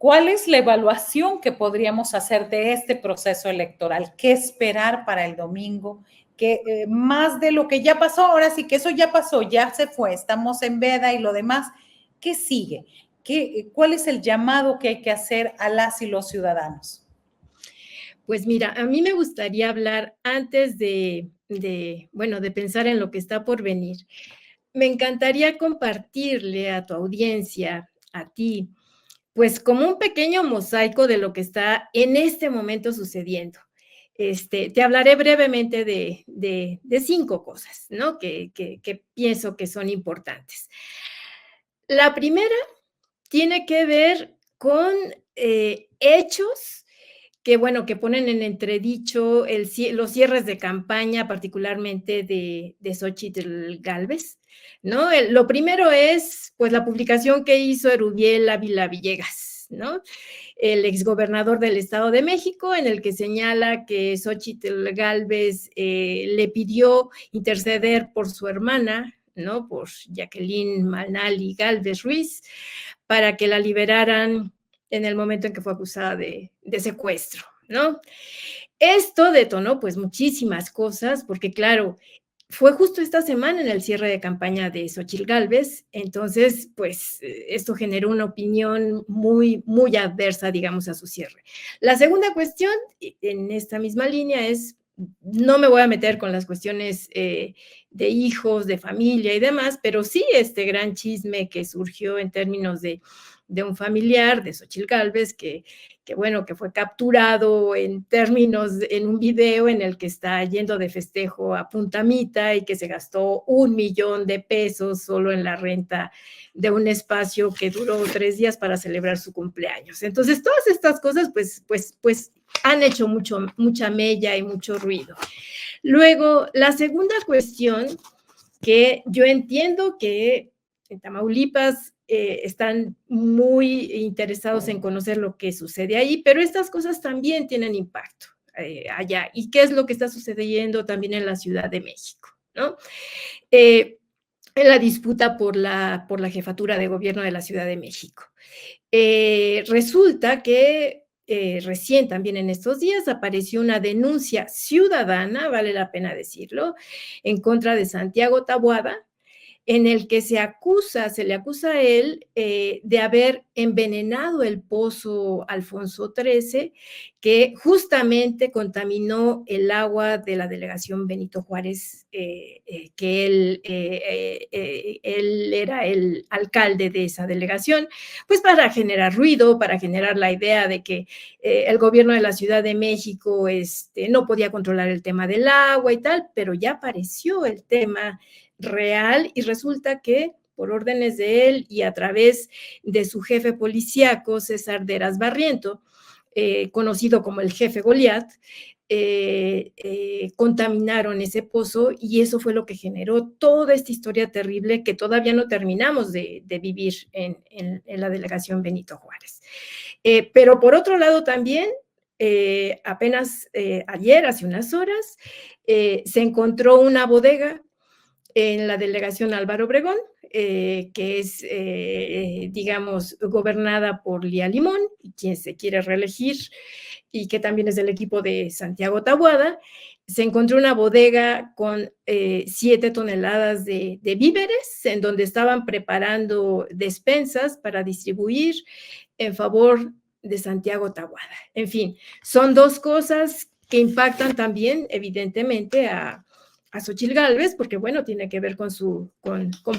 ¿cuál es la evaluación que podríamos hacer de este proceso electoral? ¿Qué esperar para el domingo? Que más de lo que ya pasó, ahora sí que eso ya pasó, ya se fue, estamos en veda y lo demás, ¿qué sigue? ¿Cuál es el llamado que hay que hacer a las y los ciudadanos? Pues mira, a mí me gustaría hablar antes bueno, de pensar en lo que está por venir. Me encantaría compartirle a tu audiencia, a ti, pues como un pequeño mosaico de lo que está en este momento sucediendo. Te hablaré brevemente de 5 cosas, ¿no? Que pienso que son importantes. La primera tiene que ver con hechos que, bueno, que ponen en entredicho los cierres de campaña, particularmente de Xóchitl Gálvez, ¿no? Lo primero es, pues, la publicación que hizo Erubiel Ávila Villegas, ¿no? El exgobernador del Estado de México, en el que señala que Xóchitl Gálvez le pidió interceder por su hermana, ¿no? Por Jacqueline Manali Gálvez Ruiz, para que la liberaran en el momento en que fue acusada de secuestro, ¿no? Esto detonó pues muchísimas cosas, porque claro, fue justo esta semana en el cierre de campaña de Xóchitl Gálvez, entonces pues esto generó una opinión muy, muy adversa, digamos, a su cierre. La segunda cuestión, en esta misma línea, es, no me voy a meter con las cuestiones de hijos, de familia y demás, pero sí este gran chisme que surgió en términos de un familiar de Xóchitl Gálvez bueno, que fue capturado en un video en el que está yendo de festejo a Punta Mita y que se gastó $1,000,000 solo en la renta de un espacio que duró 3 días para celebrar su cumpleaños. Entonces, todas estas cosas, pues han hecho mucha mella y mucho ruido. Luego, la segunda cuestión que yo entiendo que en Tamaulipas están muy interesados en conocer lo que sucede ahí, pero estas cosas también tienen impacto allá. ¿Y qué es lo que está sucediendo también en la Ciudad de México? ¿No? En la disputa por la jefatura de gobierno de la Ciudad de México. Resulta que recién también en estos días apareció una denuncia ciudadana, vale la pena decirlo, en contra de Santiago Taboada, en el que se le acusa a él de haber envenenado el pozo Alfonso XIII, que justamente contaminó el agua de la delegación Benito Juárez, que él era el alcalde de esa delegación, pues para generar ruido, para generar la idea de que el gobierno de la Ciudad de México no podía controlar el tema del agua y tal, pero ya apareció el tema real y resulta que por órdenes de él y a través de su jefe policíaco, César Deras Barriento, conocido como el jefe Goliat, contaminaron ese pozo y eso fue lo que generó toda esta historia terrible que todavía no terminamos de vivir en la delegación Benito Juárez. Pero por otro lado también, apenas ayer, hace unas horas, se encontró una bodega en la delegación Álvaro Obregón, que es, digamos, gobernada por Lía Limón, quien se quiere reelegir y que también es del equipo de Santiago Taboada. Se encontró una bodega con 7 toneladas de víveres, en donde estaban preparando despensas para distribuir en favor de Santiago Taboada. En fin, son 2 cosas que impactan también, evidentemente, a Xóchitl Gálvez, porque bueno, tiene que ver con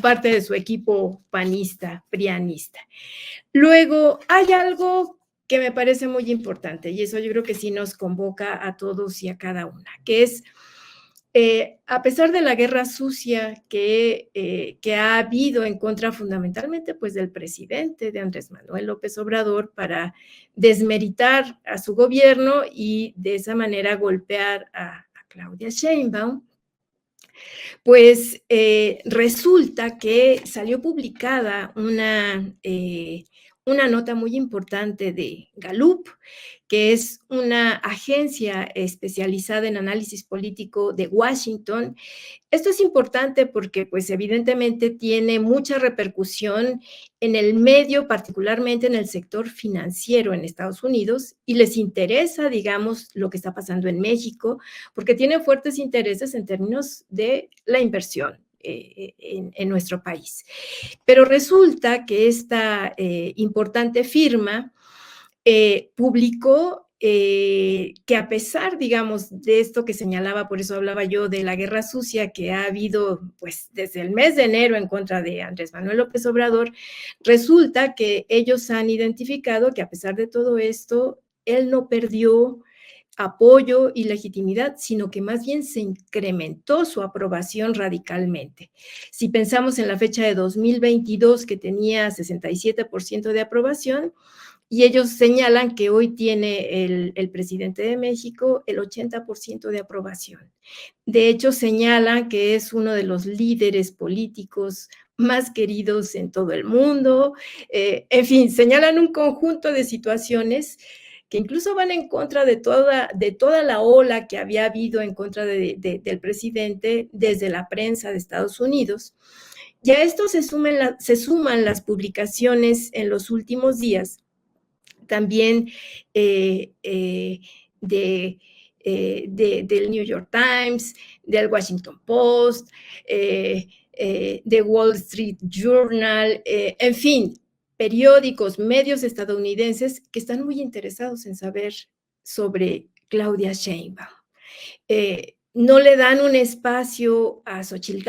parte de su equipo panista, prianista. Luego, hay algo que me parece muy importante, y eso yo creo que sí nos convoca a todos y a cada una, que es, a pesar de la guerra sucia que ha habido en contra fundamentalmente pues del presidente, de Andrés Manuel López Obrador, para desmeritar a su gobierno y de esa manera golpear a Claudia Sheinbaum, pues resulta que salió publicada una nota muy importante de Gallup, que es una agencia especializada en análisis político de Washington. Esto es importante porque, pues, evidentemente tiene mucha repercusión en el medio, particularmente en el sector financiero en Estados Unidos, y les interesa, digamos, lo que está pasando en México, porque tienen fuertes intereses en términos de la inversión en nuestro país. Pero resulta que esta importante firma publicó que a pesar, digamos, de esto que señalaba, por eso hablaba yo de la guerra sucia que ha habido, pues, desde el mes de enero en contra de Andrés Manuel López Obrador, resulta que ellos han identificado que a pesar de todo esto, él no perdió apoyo y legitimidad, sino que más bien se incrementó su aprobación radicalmente. Si pensamos en la fecha de 2022, que tenía 67% de aprobación, y ellos señalan que hoy tiene el presidente de México el 80% de aprobación. De hecho, señalan que es uno de los líderes políticos más queridos en todo el mundo. En fin, señalan un conjunto de situaciones que incluso van en contra de toda la ola que había habido en contra del presidente desde la prensa de Estados Unidos. Y a esto se suman las publicaciones en los últimos días también del New York Times, del Washington Post, de Wall Street Journal, en fin, periódicos, medios estadounidenses que están muy interesados en saber sobre Claudia Sheinbaum. No le dan un espacio a Xochitl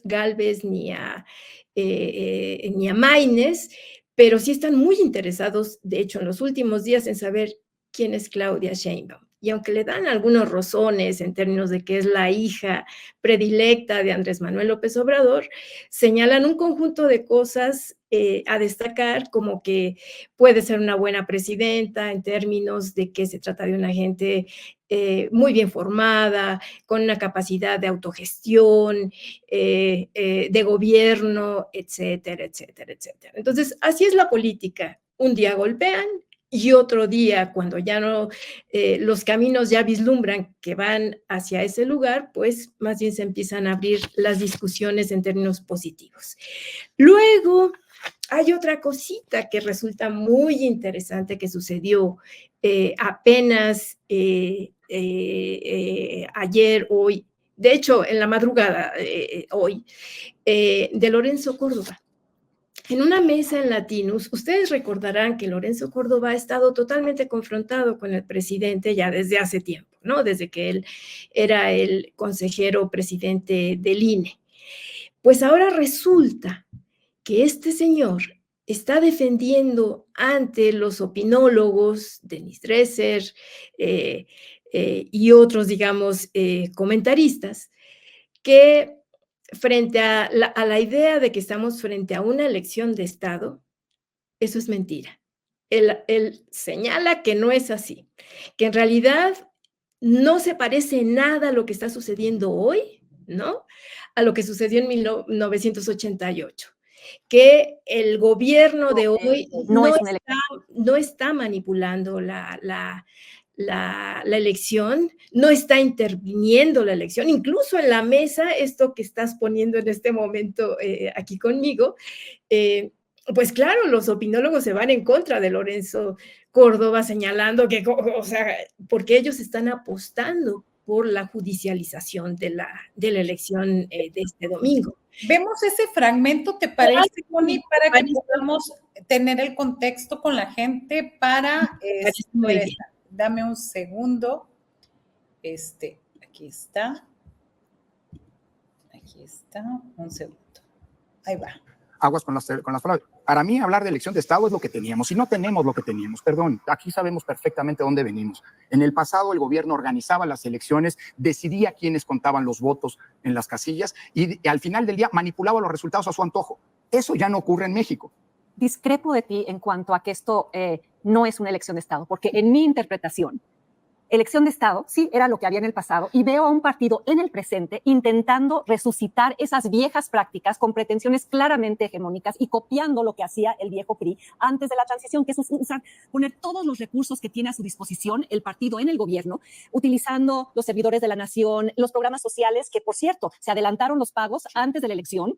Gálvez ni a Maínez, pero sí están muy interesados, de hecho, en los últimos días en saber quién es Claudia Sheinbaum. Y aunque le dan algunos rozones en términos de que es la hija predilecta de Andrés Manuel López Obrador, señalan un conjunto de cosas a destacar, como que puede ser una buena presidenta en términos de que se trata de una gente muy bien formada, con una capacidad de autogestión, de gobierno, etcétera, etcétera, etcétera. Entonces, así es la política. Un día golpean y otro día, cuando ya no, los caminos ya vislumbran que van hacia ese lugar, pues más bien se empiezan a abrir las discusiones en términos positivos. Luego, hay otra cosita que resulta muy interesante que sucedió apenas ayer, hoy, de hecho, en la madrugada hoy, de Lorenzo Córdoba. En una mesa en Latinus, ustedes recordarán que Lorenzo Córdoba ha estado totalmente confrontado con el presidente ya desde hace tiempo, ¿no? Desde que él era el consejero presidente del INE. Pues ahora resulta que este señor está defendiendo ante los opinólogos, Denis Dresser y otros, digamos, comentaristas, que frente a la idea de que estamos frente a una elección de Estado, eso es mentira. Él señala que no es así, que en realidad no se parece nada a lo que está sucediendo hoy, ¿no? A lo que sucedió en 1988, que el gobierno de hoy no está manipulando la elección, no está interviniendo la elección, incluso en la mesa, esto que estás poniendo en este momento aquí conmigo, pues claro, los opinólogos se van en contra de Lorenzo Córdoba señalando que, o sea, porque ellos están apostando por la judicialización de la elección de este domingo. Vemos ese fragmento, ¿te parece, Connie, para que podamos tener el contexto con la gente para... Dame un segundo. Aquí está. Aquí está. Un segundo. Ahí va. Aguas con las palabras. Para mí, hablar de elección de Estado es lo que teníamos. Y no tenemos lo que teníamos, perdón. Aquí sabemos perfectamente dónde venimos. En el pasado, el gobierno organizaba las elecciones, decidía quiénes contaban los votos en las casillas y al final del día manipulaba los resultados a su antojo. Eso ya no ocurre en México. Discrepo de ti en cuanto a que esto no es una elección de Estado, porque en mi interpretación, elección de Estado, sí, era lo que había en el pasado, y veo a un partido en el presente intentando resucitar esas viejas prácticas con pretensiones claramente hegemónicas y copiando lo que hacía el viejo PRI antes de la transición, que es poner todos los recursos que tiene a su disposición el partido en el gobierno, utilizando los servidores de la nación, los programas sociales, que por cierto, se adelantaron los pagos antes de la elección,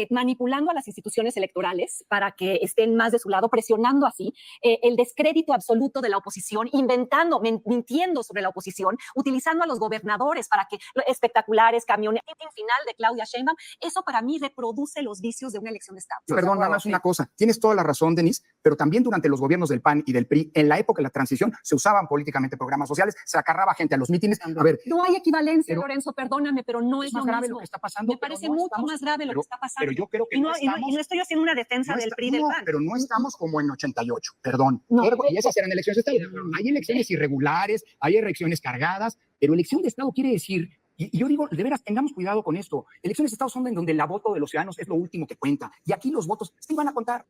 manipulando a las instituciones electorales para que estén más de su lado, presionando así el descrédito absoluto de la oposición, inventando, mintiendo sobre la oposición, utilizando a los gobernadores para que espectaculares, camiones, final de Claudia Sheinbaum. Eso para mí reproduce los vicios de una elección de Estado. Perdón, nada más una cosa. Tienes toda la razón, Denise, pero también durante los gobiernos del PAN y del PRI, en la época de la transición, se usaban políticamente programas sociales, se acarraba gente a los mítines. A ver, no hay equivalencia, Lorenzo, perdóname, pero no es más lo grave mismo. lo que está pasando. Me parece mucho más grave lo que está pasando. Pero yo creo que y no estoy haciendo una defensa del PRI del PAN. Pero no estamos como en 88, perdón. No, y esas eran elecciones de Estado. Hay elecciones irregulares, hay elecciones cargadas, pero elección de Estado quiere decir, y yo digo, de veras, tengamos cuidado con esto. Elecciones de Estado son en donde el voto de los ciudadanos es lo último que cuenta. Y aquí los votos sí van a contar.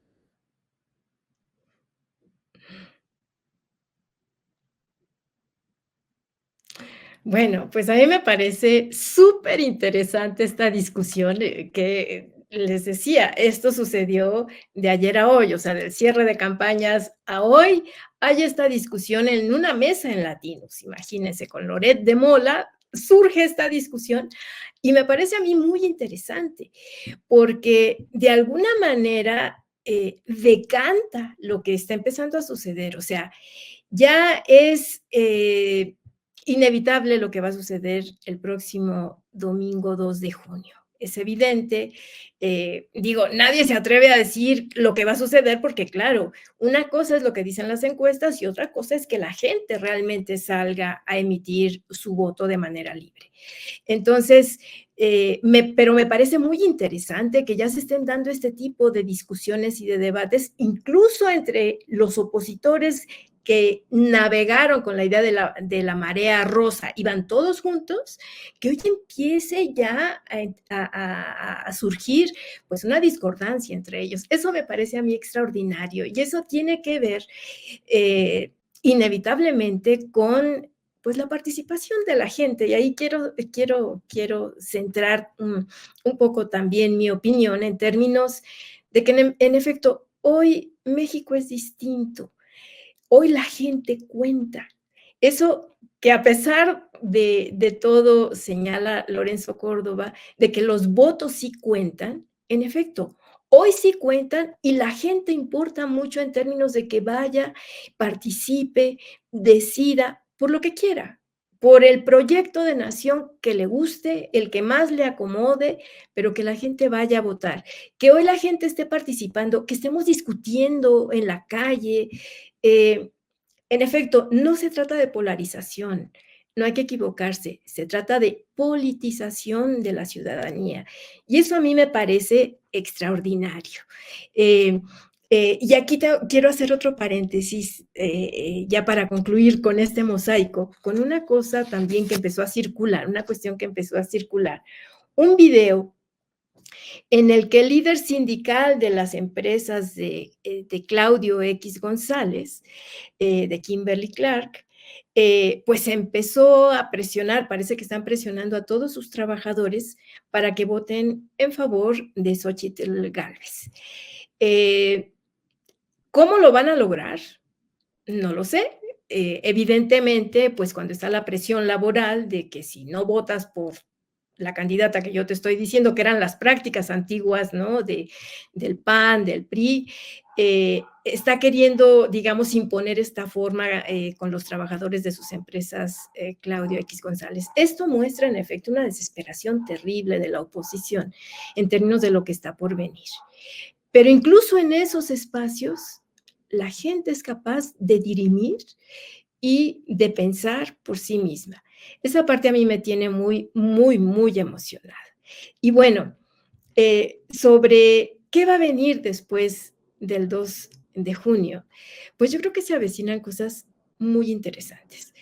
Bueno, pues a mí me parece súper interesante esta discusión que les decía, esto sucedió de ayer a hoy, o sea, del cierre de campañas a hoy, hay esta discusión en una mesa en Latinos, imagínense, con Loret de Mola, surge esta discusión y me parece a mí muy interesante, porque de alguna manera decanta lo que está empezando a suceder, o sea, ya es inevitable lo que va a suceder el próximo domingo 2 de junio. Es evidente, digo, nadie se atreve a decir lo que va a suceder porque, claro, una cosa es lo que dicen las encuestas y otra cosa es que la gente realmente salga a emitir su voto de manera libre. Entonces, pero me parece muy interesante que ya se estén dando este tipo de discusiones y de debates, incluso entre los opositores que navegaron con la idea de la marea rosa, iban todos juntos, que hoy empiece ya a surgir pues una discordancia entre ellos. Eso me parece a mí extraordinario y eso tiene que ver inevitablemente con pues la participación de la gente. Y ahí quiero centrar un poco también mi opinión en términos de que en efecto hoy México es distinto. Hoy la gente cuenta. Eso que a pesar de todo señala Lorenzo Córdoba, de que los votos sí cuentan, en efecto, hoy sí cuentan y la gente importa mucho en términos de que vaya, participe, decida por lo que quiera, por el proyecto de nación que le guste, el que más le acomode, pero que la gente vaya a votar. Que hoy la gente esté participando, que estemos discutiendo en la calle. En efecto, no se trata de polarización, no hay que equivocarse, se trata de politización de la ciudadanía. Y eso a mí me parece extraordinario. Y aquí quiero hacer otro paréntesis, ya para concluir con este mosaico, con una cosa también que empezó a circular, una cuestión que empezó a circular. Un video en el que el líder sindical de las empresas de Claudio X González, de Kimberly Clark, pues empezó a presionar, parece que están presionando a todos sus trabajadores para que voten en favor de Xóchitl Gálvez. ¿Cómo lo van a lograr? No lo sé. Evidentemente, pues cuando está la presión laboral de que si no votas por la candidata que yo te estoy diciendo, que eran las prácticas antiguas, ¿no? Del PAN, del PRI, está queriendo, digamos, imponer esta forma con los trabajadores de sus empresas, Claudio X González. Esto muestra, en efecto, una desesperación terrible de la oposición en términos de lo que está por venir. Pero incluso en esos espacios, la gente es capaz de dirimir y de pensar por sí misma. Esa parte a mí me tiene muy, muy, muy emocionada. Y bueno, sobre qué va a venir después del 2 de junio, pues yo creo que se avecinan cosas muy interesantes.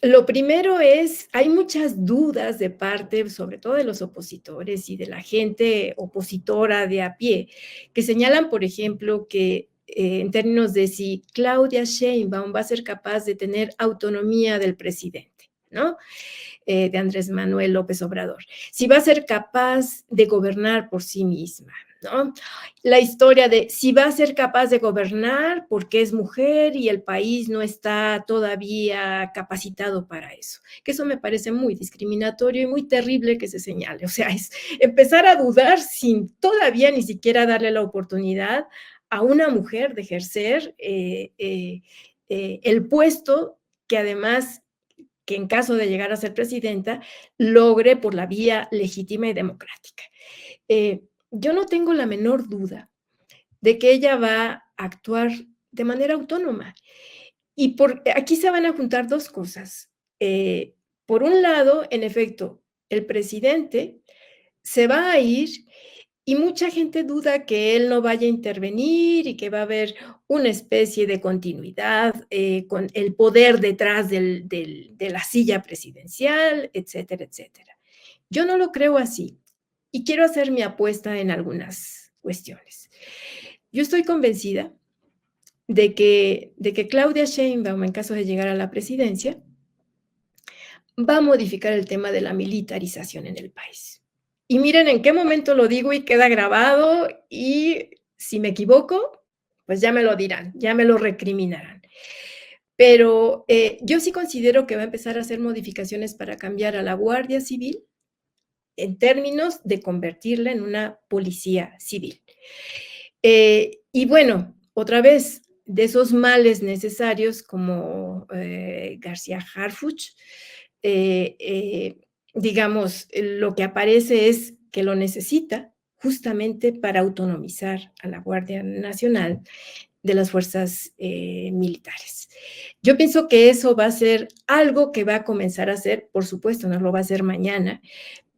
Lo primero es, hay muchas dudas de parte, sobre todo de los opositores y de la gente opositora de a pie, que señalan, por ejemplo, que en términos de si Claudia Sheinbaum va a ser capaz de tener autonomía del presidente, ¿no? De Andrés Manuel López Obrador. Si va a ser capaz de gobernar por sí misma, ¿no? La historia de si va a ser capaz de gobernar porque es mujer y el país no está todavía capacitado para eso, que eso me parece muy discriminatorio y muy terrible que se señale. O sea, es empezar a dudar sin todavía ni siquiera darle la oportunidad a una mujer de ejercer el puesto que además, que en caso de llegar a ser presidenta, logre por la vía legítima y democrática. Yo no tengo la menor duda de que ella va a actuar de manera autónoma. Y aquí se van a juntar dos cosas. Por un lado, en efecto, el presidente se va a ir y mucha gente duda que él no vaya a intervenir y que va a haber una especie de continuidad con el poder detrás de la silla presidencial, etcétera, etcétera. Yo no lo creo así y quiero hacer mi apuesta en algunas cuestiones. Yo estoy convencida de que Claudia Sheinbaum, en caso de llegar a la presidencia, va a modificar el tema de la militarización en el país. Y miren en qué momento lo digo y queda grabado, y si me equivoco, pues ya me lo dirán, ya me lo recriminarán. Pero yo sí considero que va a empezar a hacer modificaciones para cambiar a la Guardia Civil en términos de convertirla en una policía civil. Y bueno, otra vez, de esos males necesarios como García Harfuch, digamos, lo que aparece es que lo necesita justamente para autonomizar a la Guardia Nacional de las fuerzas militares. Yo pienso que eso va a ser algo que va a comenzar a hacer, por supuesto, no lo va a hacer mañana,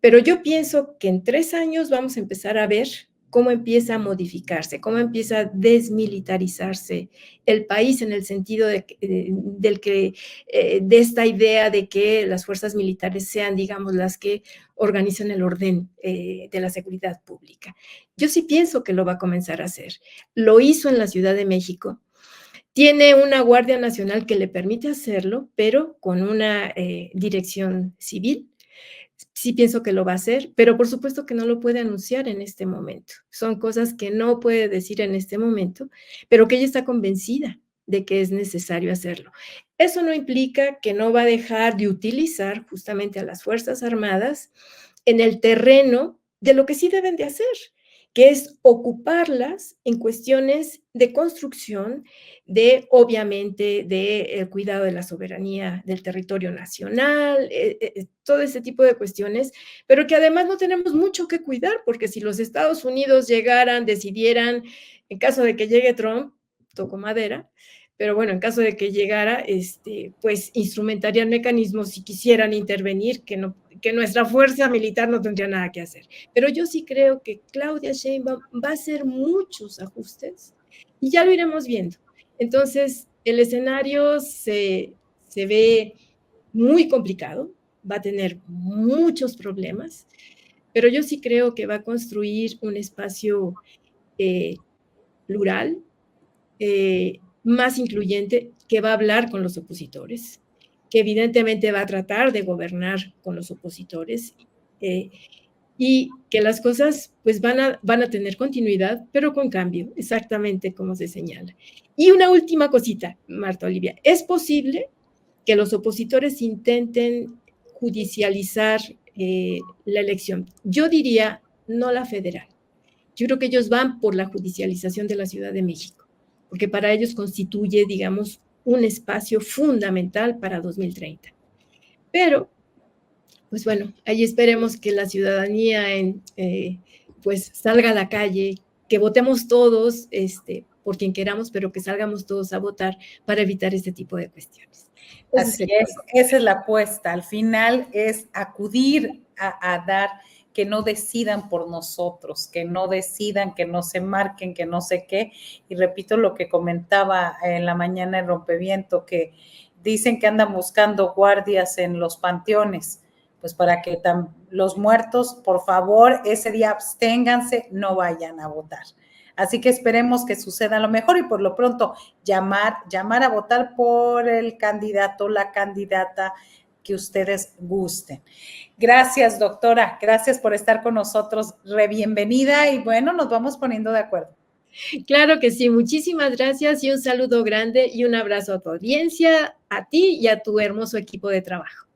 pero yo pienso que en 3 años vamos a empezar a ver cómo empieza a modificarse, cómo empieza a desmilitarizarse el país en el sentido de esta idea de que las fuerzas militares sean, digamos, las que organizan el orden de la seguridad pública. Yo sí pienso que lo va a comenzar a hacer. Lo hizo en la Ciudad de México. Tiene una Guardia Nacional que le permite hacerlo, pero con una dirección civil. Sí pienso que lo va a hacer, pero por supuesto que no lo puede anunciar en este momento. Son cosas que no puede decir en este momento, pero que ella está convencida de que es necesario hacerlo. Eso no implica que no va a dejar de utilizar justamente a las Fuerzas Armadas en el terreno de lo que sí deben de hacer, que es ocuparlas en cuestiones de construcción, obviamente, de cuidado de la soberanía del territorio nacional, todo ese tipo de cuestiones, pero que además no tenemos mucho que cuidar, porque si los Estados Unidos decidieran, en caso de que llegue Trump, toco madera, pero bueno, en caso de que llegara, pues instrumentarían mecanismos si quisieran intervenir, que nuestra fuerza militar no tendría nada que hacer. Pero yo sí creo que Claudia Sheinbaum va a hacer muchos ajustes y ya lo iremos viendo. Entonces, el escenario se ve muy complicado, va a tener muchos problemas, pero yo sí creo que va a construir un espacio plural, más incluyente, que va a hablar con los opositores, que evidentemente va a tratar de gobernar con los opositores, y que las cosas pues van a tener continuidad, pero con cambio, exactamente como se señala. Y una última cosita, Marta Olivia, es posible que los opositores intenten judicializar la elección. Yo diría, no la federal. Yo creo que ellos van por la judicialización de la Ciudad de México, porque para ellos constituye, digamos, un espacio fundamental para 2030. Pero, pues bueno, ahí esperemos que la ciudadanía pues salga a la calle, que votemos todos por quien queramos, pero que salgamos todos a votar para evitar este tipo de cuestiones. Así es, esa es la apuesta. Al final es acudir a dar, que no decidan por nosotros, que no decidan, que no se marquen, que no sé qué. Y repito lo que comentaba en la mañana en Rompeviento, que dicen que andan buscando guardias en los panteones, pues para que los muertos, por favor, ese día absténganse, no vayan a votar. Así que esperemos que suceda lo mejor y por lo pronto llamar a votar por el candidato, la candidata que ustedes gusten. Gracias, doctora. Gracias por estar con nosotros. Bienvenida y bueno, nos vamos poniendo de acuerdo. Claro que sí, muchísimas gracias y un saludo grande y un abrazo a tu audiencia, a ti y a tu hermoso equipo de trabajo.